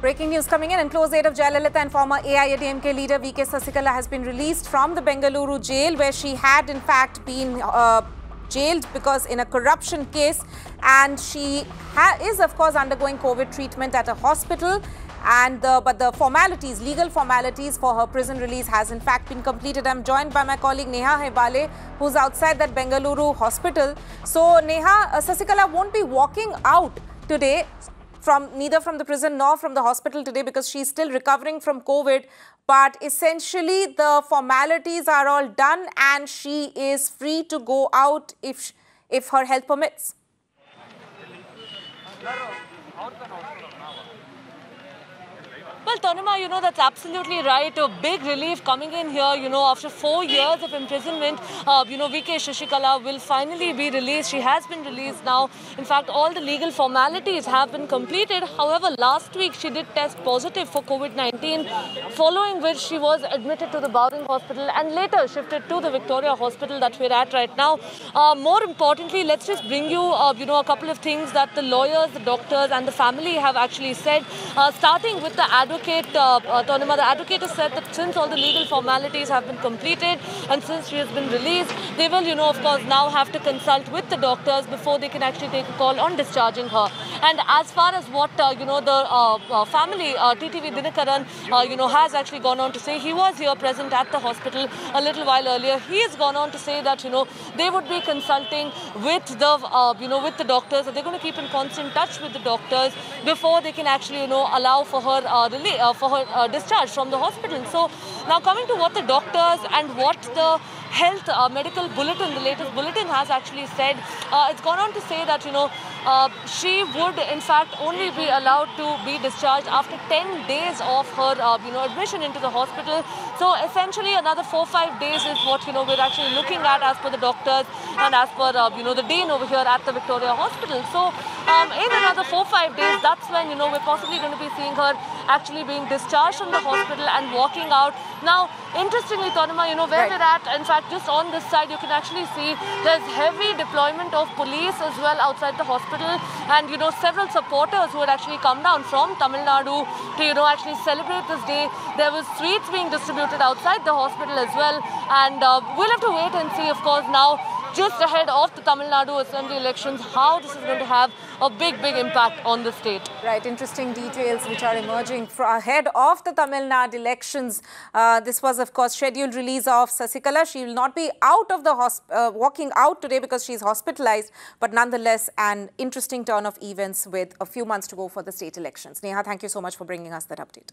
Breaking news coming in close aid of Jayalalitha and former AIADMK leader V.K. Sasikala has been released from the Bengaluru jail, where she had in fact been jailed because in a corruption case, and she is of course undergoing COVID treatment at a hospital. And but the formalities, legal formalities for her prison release has in fact been completed. I'm joined by my colleague Neha Hebale, who's outside that Bengaluru hospital. So Neha, Sasikala won't be walking out today neither from the prison nor from the hospital today because she's still recovering from COVID. But essentially the formalities are all done and she is free to go out if her health permits. Well, Tanima, that's absolutely right. A big relief coming in here, after 4 years of imprisonment, V.K. Sasikala will finally be released. She has been released now. In fact, all the legal formalities have been completed. However, last week she did test positive for COVID-19, following which she was admitted to the Bowring Hospital and later shifted to the Victoria Hospital that we're at right now. More importantly, let's just bring you, a couple of things that the lawyers, the doctors and the family have actually said, starting with the advocate, Tanima. The advocate has said that since all the legal formalities have been completed and since she has been released, they will, of course, now have to consult with the doctors before they can actually take a call on discharging her. And as far as what, the family, TTV Dinakaran, has actually gone on to say, he was here present at the hospital a little while earlier. He has gone on to say that, they would be consulting with the, with the doctors, and they're going to keep in constant touch with the doctors before they can actually, allow for her discharge from the hospital. So now coming to what the doctors and what the health medical bulletin, the latest bulletin has actually said, it's gone on to say that, she would in fact only be allowed to be discharged after 10 days of her, admission into the hospital. So essentially another 4-5 days is what, we're actually looking at as per the doctors and as per, the dean over here at the Victoria Hospital. So in another 4-5 days, that's when, we're possibly going to be seeing her actually being discharged from the hospital and walking out. Now, interestingly, Tanima, where we're at, in fact, just on this side, you can actually see there's heavy deployment of police as well outside the hospital, and, several supporters who had actually come down from Tamil Nadu to, actually celebrate this day. There was sweets being distributed outside the hospital as well, and we'll have to wait and see, of course, now, just ahead of the Tamil Nadu Assembly elections, how this is going to have a big impact on the state. Right, interesting details which are emerging ahead of the Tamil Nadu elections. This was, of course, scheduled release of Sasikala. She will not be out of the walking out today because she's hospitalized, but nonetheless an interesting turn of events with a few months to go for the state elections. Neha, thank you so much for bringing us that update.